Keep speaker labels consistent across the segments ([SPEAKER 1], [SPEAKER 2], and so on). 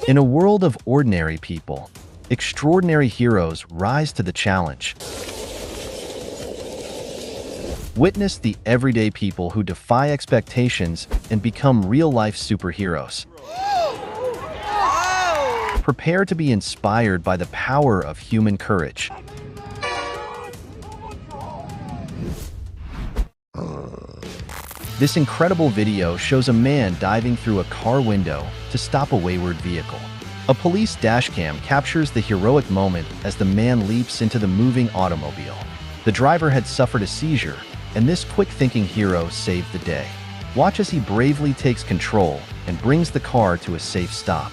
[SPEAKER 1] In a world of ordinary people, extraordinary heroes rise to the challenge. Witness the everyday people who defy expectations and become real-life superheroes. Prepare to be inspired by the power of human courage. This incredible video shows a man diving through a car window to stop a wayward vehicle. A police dashcam captures the heroic moment as the man leaps into the moving automobile. The driver had suffered a seizure, and this quick-thinking hero saved the day. Watch as he bravely takes control and brings the car to a safe stop.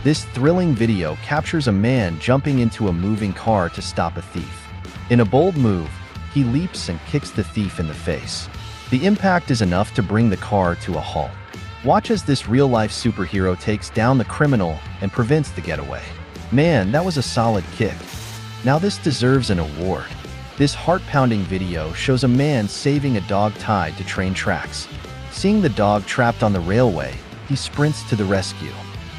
[SPEAKER 1] This thrilling video captures a man jumping into a moving car to stop a thief. In a bold move, he leaps and kicks the thief in the face. The impact is enough to bring the car to a halt. Watch as this real-life superhero takes down the criminal and prevents the getaway. Man, that was a solid kick. Now this deserves an award. This heart-pounding video shows a man saving a dog tied to train tracks. Seeing the dog trapped on the railway, he sprints to the rescue.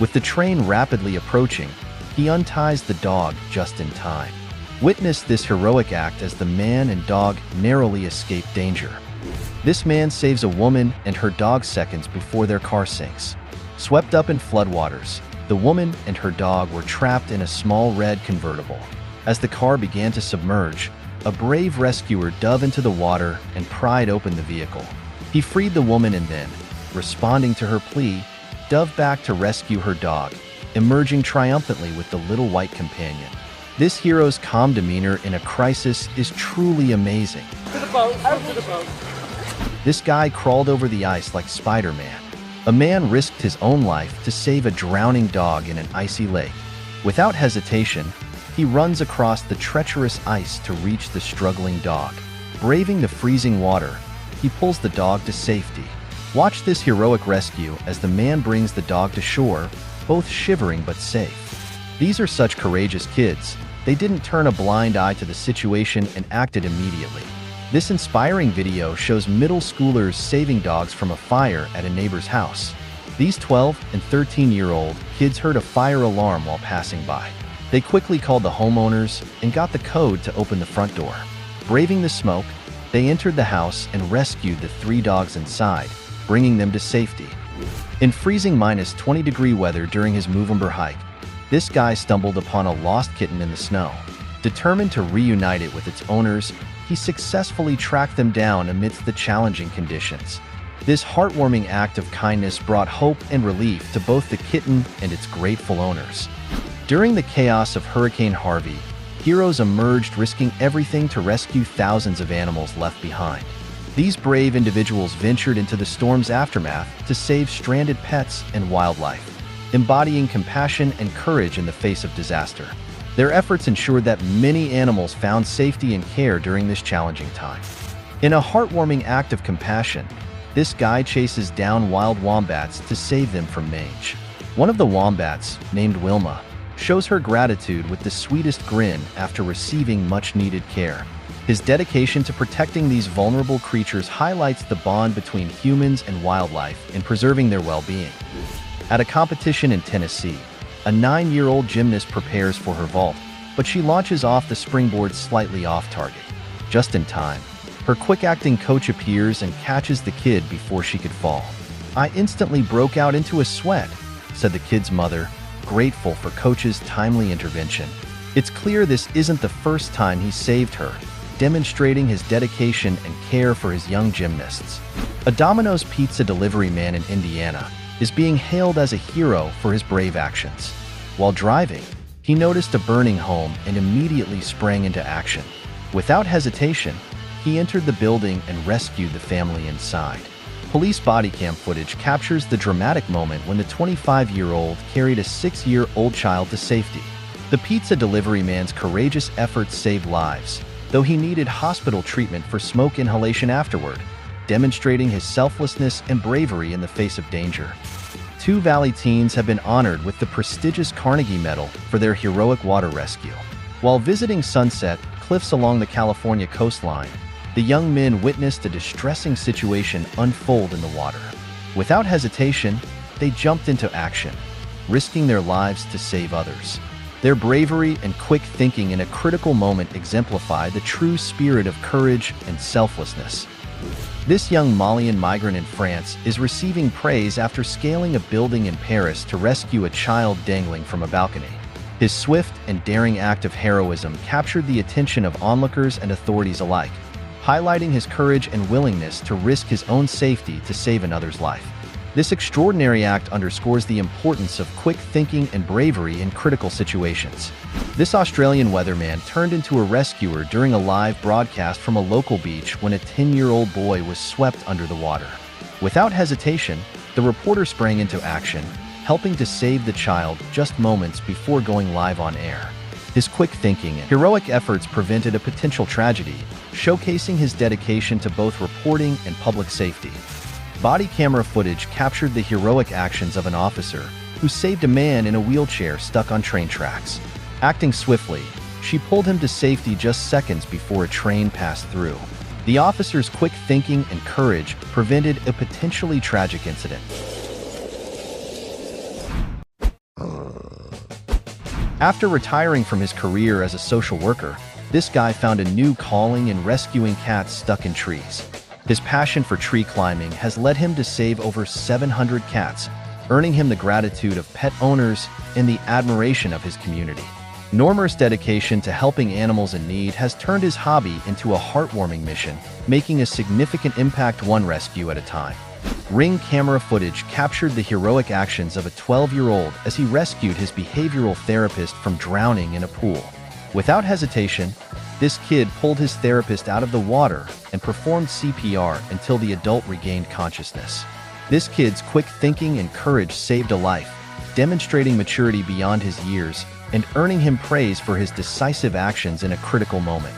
[SPEAKER 1] With the train rapidly approaching, he unties the dog just in time. Witness this heroic act as the man and dog narrowly escape danger. This man saves a woman and her dog seconds before their car sinks. Swept up in floodwaters, the woman and her dog were trapped in a small red convertible. As the car began to submerge, a brave rescuer dove into the water and pried open the vehicle. He freed the woman and then, responding to her plea, dove back to rescue her dog, emerging triumphantly with the little white companion. This hero's calm demeanor in a crisis is truly amazing.
[SPEAKER 2] To the boat, out to the boat.
[SPEAKER 1] This guy crawled over the ice like Spider-Man. A man risked his own life to save a drowning dog in an icy lake. Without hesitation, he runs across the treacherous ice to reach the struggling dog. Braving the freezing water, he pulls the dog to safety. Watch this heroic rescue as the man brings the dog to shore, both shivering but safe. These are such courageous kids. They didn't turn a blind eye to the situation and acted immediately. This inspiring video shows middle schoolers saving dogs from a fire at a neighbor's house. These 12 and 13-year-old kids heard a fire alarm while passing by. They quickly called the homeowners and got the code to open the front door. Braving the smoke, they entered the house and rescued the 3 dogs inside, bringing them to safety. In freezing -20-degree weather during his Movember hike, this guy stumbled upon a lost kitten in the snow. Determined to reunite it with its owners, he successfully tracked them down amidst the challenging conditions. This heartwarming act of kindness brought hope and relief to both the kitten and its grateful owners. During the chaos of Hurricane Harvey, heroes emerged risking everything to rescue thousands of animals left behind. These brave individuals ventured into the storm's aftermath to save stranded pets and wildlife, embodying compassion and courage in the face of disaster. Their efforts ensured that many animals found safety and care during this challenging time. In a heartwarming act of compassion, this guy chases down wild wombats to save them from mange. One of the wombats, named Wilma, shows her gratitude with the sweetest grin after receiving much-needed care. His dedication to protecting these vulnerable creatures highlights the bond between humans and wildlife in preserving their well-being. At a competition in Tennessee, a 9-year-old gymnast prepares for her vault, but she launches off the springboard slightly off target. Just in time, her quick-acting coach appears and catches the kid before she could fall. "I instantly broke out into a sweat," said the kid's mother, grateful for coach's timely intervention. It's clear this isn't the first time he saved her, demonstrating his dedication and care for his young gymnasts. A Domino's pizza delivery man in Indiana is being hailed as a hero for his brave actions. While driving, he noticed a burning home and immediately sprang into action. Without hesitation, he entered the building and rescued the family inside. Police body cam footage captures the dramatic moment when the 25-year-old carried a 6-year-old child to safety. The pizza delivery man's courageous efforts saved lives, though he needed hospital treatment for smoke inhalation afterward, demonstrating his selflessness and bravery in the face of danger. 2 Valley teens have been honored with the prestigious Carnegie Medal for their heroic water rescue. While visiting sunset cliffs along the California coastline, the young men witnessed a distressing situation unfold in the water. Without hesitation, they jumped into action. risking their lives to save others. Their bravery and quick thinking in a critical moment exemplify the true spirit of courage and selflessness. This young Malian migrant in France is receiving praise after scaling a building in Paris to rescue a child dangling from a balcony. His swift and daring act of heroism captured the attention of onlookers and authorities alike, highlighting his courage and willingness to risk his own safety to save another's life. This extraordinary act underscores the importance of quick thinking and bravery in critical situations. This Australian weatherman turned into a rescuer during a live broadcast from a local beach when a 10-year-old boy was swept under the water. Without hesitation, the reporter sprang into action, helping to save the child just moments before going live on air. His quick thinking and heroic efforts prevented a potential tragedy, showcasing his dedication to both reporting and public safety. Body camera footage captured the heroic actions of an officer who saved a man in a wheelchair stuck on train tracks. Acting swiftly, she pulled him to safety just seconds before a train passed through. The officer's quick thinking and courage prevented a potentially tragic incident. After retiring from his career as a social worker, this guy found a new calling in rescuing cats stuck in trees. His passion for tree climbing has led him to save over 700 cats, earning him the gratitude of pet owners and the admiration of his community. Normer's dedication to helping animals in need has turned his hobby into a heartwarming mission, making a significant impact one rescue at a time. Ring camera footage captured the heroic actions of a 12-year-old as he rescued his behavioral therapist from drowning in a pool. Without hesitation, this kid pulled his therapist out of the water and performed CPR until the adult regained consciousness. This kid's quick thinking and courage saved a life, demonstrating maturity beyond his years and earning him praise for his decisive actions in a critical moment.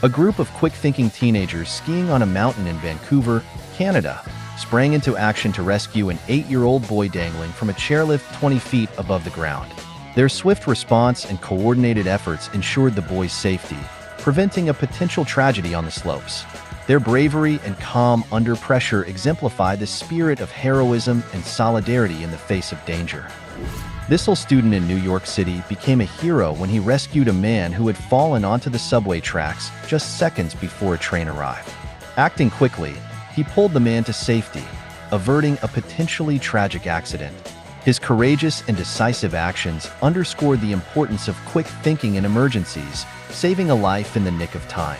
[SPEAKER 1] A group of quick-thinking teenagers skiing on a mountain in Vancouver, Canada, sprang into action to rescue an 8-year-old boy dangling from a chairlift 20 feet above the ground. Their swift response and coordinated efforts ensured the boy's safety, preventing a potential tragedy on the slopes. Their bravery and calm under pressure exemplify the spirit of heroism and solidarity in the face of danger. This student in New York City became a hero when he rescued a man who had fallen onto the subway tracks just seconds before a train arrived. Acting quickly, he pulled the man to safety, averting a potentially tragic accident. His courageous and decisive actions underscored the importance of quick thinking in emergencies, saving a life in the nick of time.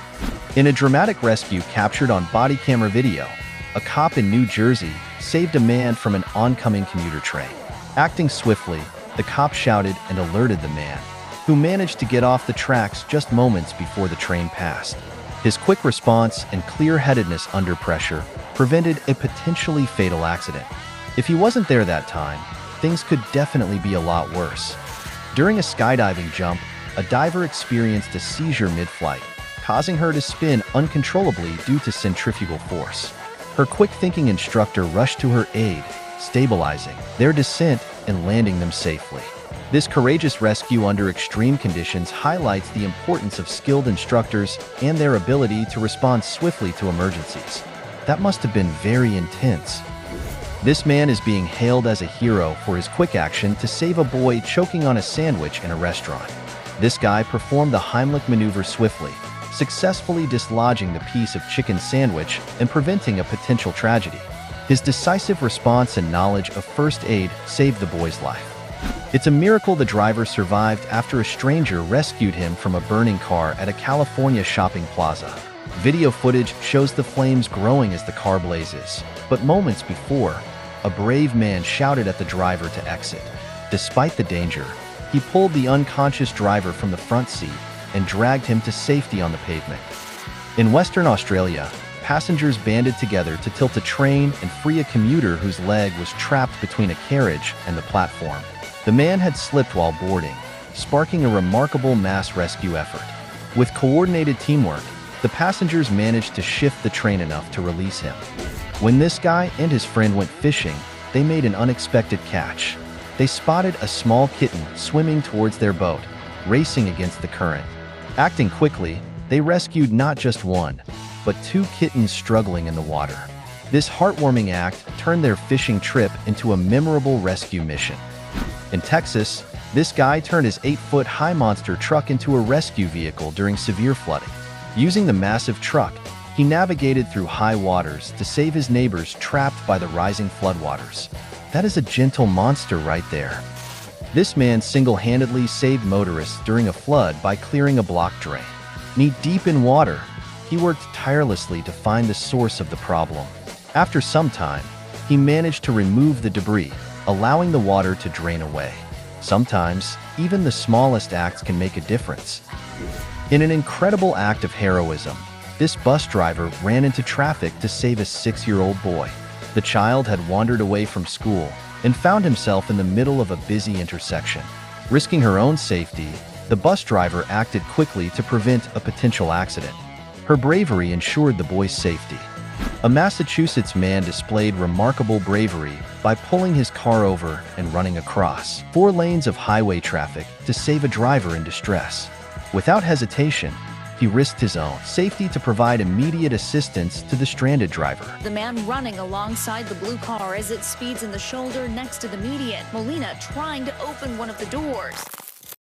[SPEAKER 1] In a dramatic rescue captured on body camera video, a cop in New Jersey saved a man from an oncoming commuter train. Acting swiftly, the cop shouted and alerted the man, who managed to get off the tracks just moments before the train passed. His quick response and clear-headedness under pressure prevented a potentially fatal accident. If he wasn't there that time, things could definitely be a lot worse. During a skydiving jump, a diver experienced a seizure mid-flight, causing her to spin uncontrollably due to centrifugal force. Her quick-thinking instructor rushed to her aid, stabilizing their descent and landing them safely. This courageous rescue under extreme conditions highlights the importance of skilled instructors and their ability to respond swiftly to emergencies. That must have been very intense. This man is being hailed as a hero for his quick action to save a boy choking on a sandwich in a restaurant. This guy performed the Heimlich maneuver swiftly, successfully dislodging the piece of chicken sandwich and preventing a potential tragedy. His decisive response and knowledge of first aid saved the boy's life. It's a miracle the driver survived after a stranger rescued him from a burning car at a California shopping plaza. Video footage shows the flames growing as the car blazes, but moments before, a brave man shouted at the driver to exit. Despite the danger, he pulled the unconscious driver from the front seat and dragged him to safety on the pavement. In Western Australia, passengers banded together to tilt a train and free a commuter whose leg was trapped between a carriage and the platform. The man had slipped while boarding, sparking a remarkable mass rescue effort. With coordinated teamwork, the passengers managed to shift the train enough to release him. When this guy and his friend went fishing, they made an unexpected catch. They spotted a small kitten swimming towards their boat, racing against the current. Acting quickly, they rescued not just one, but 2 kittens struggling in the water. This heartwarming act turned their fishing trip into a memorable rescue mission. In Texas, this guy turned his 8-foot-high monster truck into a rescue vehicle during severe flooding. Using the massive truck, he navigated through high waters to save his neighbors trapped by the rising floodwaters. That is a gentle monster right there. This man single-handedly saved motorists during a flood by clearing a blocked drain. Knee-deep in water, he worked tirelessly to find the source of the problem. After some time, he managed to remove the debris, allowing the water to drain away. Sometimes, even the smallest acts can make a difference. In an incredible act of heroism, this bus driver ran into traffic to save a 6-year-old boy. The child had wandered away from school and found himself in the middle of a busy intersection. Risking her own safety, the bus driver acted quickly to prevent a potential accident. Her bravery ensured the boy's safety. A Massachusetts man displayed remarkable bravery by pulling his car over and running across 4 lanes of highway traffic to save a driver in distress. Without hesitation, he risked his own safety to provide immediate assistance to the stranded driver.
[SPEAKER 2] The man running alongside the blue car as it speeds in the shoulder next to the median. Molina trying to open one of the doors.